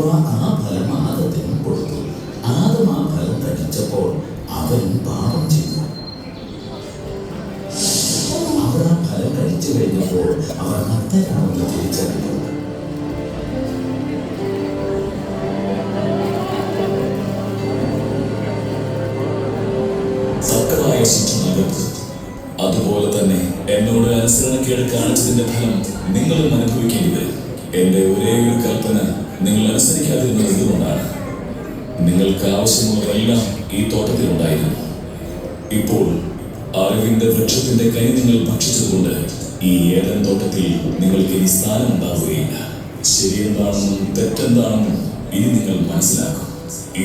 ആ ഫലം ആദത്തിനും കൊടുത്തു. ആദം ആ ഫലം കഴിച്ചപ്പോൾ അവൻ പാപം ചെയ്തു. അവർ ആ ഫലം കഴിച്ചു കഴിഞ്ഞപ്പോൾ അവർ നഗ്നരാണെന്ന് തിരിച്ചറിഞ്ഞു. സക്തമായ ശിക്ഷ നൽകരുത്. അതുപോലെ തന്നെ എന്നോട് അനുസരണക്കേട് കാണിച്ചതിന്റെ ഫലം നിങ്ങളും അനുഭവിക്കേണ്ടി വരും. എന്റെ ഒരേ ഒരു കൽപ്പന നിങ്ങൾ അനുസരിക്കാതിരുന്നത് എന്തുകൊണ്ടാണ്? നിങ്ങൾക്ക് ആവശ്യമുള്ളതെല്ലാം ഈ തോട്ടത്തിലുണ്ടായിരുന്നു. ഇപ്പോൾ അറിവിന്റെ വൃക്ഷത്തിന്റെ കൈ നിങ്ങൾ ഭക്ഷിച്ചതുകൊണ്ട് ഈ ഏദൻ തോട്ടത്തിൽ നിങ്ങൾക്ക് ഇനി സ്ഥാനം ഉണ്ടാവുകയില്ല. ശരിയെന്താണെന്നും തെറ്റെന്താണെന്നും ഇനി നിങ്ങൾ മനസ്സിലാക്കും.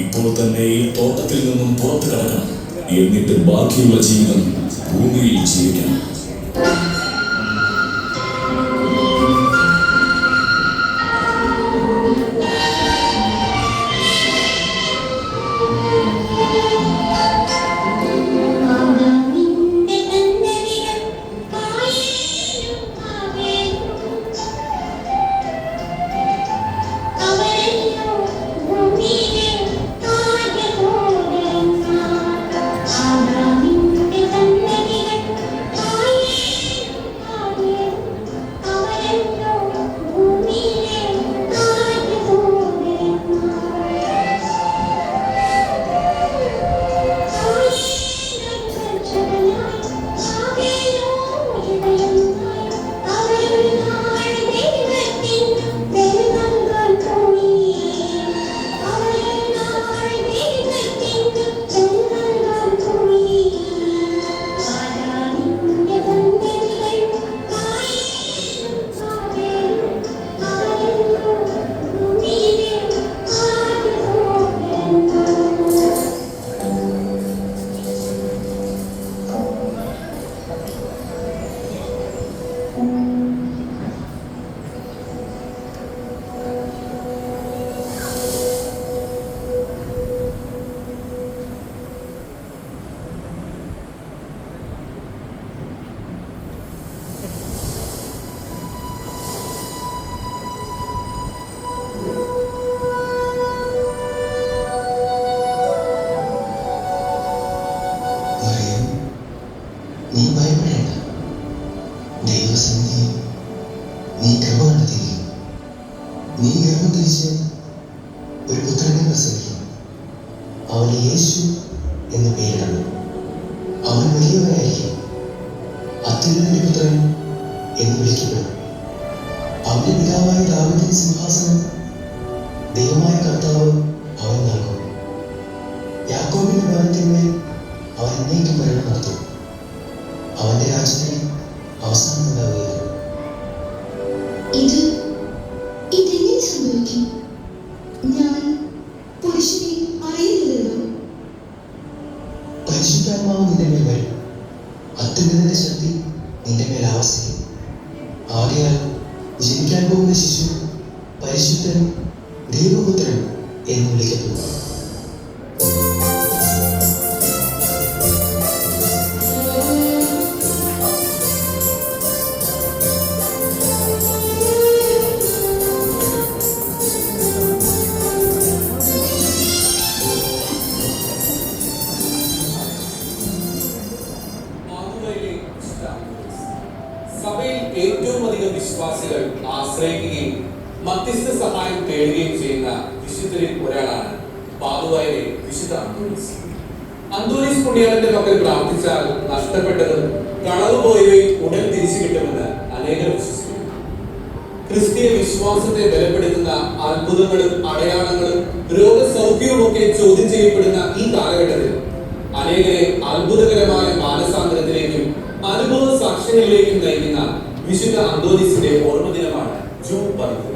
ഇപ്പോൾ തന്നെ ഈ തോട്ടത്തിൽ നിന്നും പുറത്തു കടക്കണം. എന്നിട്ട് ബാക്കിയുള്ള ജീവിതം ഭൂമിയിൽ ജീവിക്കണം. നീ ഭയപ്പെടേണ്ട. ദൈവസന്നിധിയിൽ നീ കൃപ കണ്ടെത്തുകയും നീ ഗർഭം ധരിച്ച് ഒരു പുത്രനെ പ്രസവിക്കും. അവന് യേശു എന്ന് പേരിടണം. അവൻ വലിയവനായിരിക്കും, അത്യുന്നതന്റെ പുത്രൻ എന്ന് വിളിക്കപ്പെടും. അവന്റെ പിതാവായ ദാവീദിന്റെ സിംഹാസനം ദൈവമായ കർത്താവ് അവൻ നൽകും. യാക്കോബിന്റെ ഭവനത്തിന്മേൽ അവൻ എന്നേക്കും ഭരണം നടത്തും. അവന്റെ രാജ്യത്തിന് അവസാനം ഉണ്ടാവുകയില്ല. ഇതെങ്ങനെ സംഭവിക്കും? ഞാൻ പുരുഷനെ അറിയുന്നില്ലല്ലോ. പരിശുദ്ധാത്മാവ് നിന്റെ മേൽ വരും. അത്യുന്നതന്റെ ശക്തി നിന്റെ മേൽ ആവസിക്കും. ആകയാൽ ജനിക്കാൻ പോകുന്ന ശിശു പരിശുദ്ധനും ദൈവപുത്രനും എന്ന് വിളിക്കപ്പെടും. സഭയിൽ ഏറ്റവും അധികം വിശ്വാസികൾ ആശ്രയിക്കുകയും മധ്യസ്ഥ സഹായം തേടുകയും ചെയ്യുന്ന വിശുദ്ധരിൽ ഒരാളാണ് പാതുവായിലെ വിശുദ്ധ അന്തോണീസ്. അന്തോണീസ് പുണ്യാളന്റെ പക്കൽ പ്രാർത്ഥിച്ചാൽ നഷ്ടപ്പെട്ടതും കളവ് പോയവയും ഉടൻ തിരിച്ചു കിട്ടുമെന്ന് അനേകർ വിശ്വസിക്കുന്നു. ക്രിസ്തീയ വിശ്വാസത്തെ ബലപ്പെടുത്തുന്ന അത്ഭുതങ്ങളും അടയാളങ്ങളും രോഗസൗഖ്യവും ഒക്കെ ചോദ്യം ചെയ്യപ്പെടുന്ന ഈ കാലഘട്ടത്തിൽ അനേകരെ അത്ഭുതകരമായ മാനസാന്തരത്തിലേക്കും അനുഭവ സാക്ഷ്യങ്ങളിലേക്കും നയിക്കുന്ന വിശുദ്ധ അന്തോണീസിന്റെ ഓർമ്മദിനമാണ് ജൂൺ 10.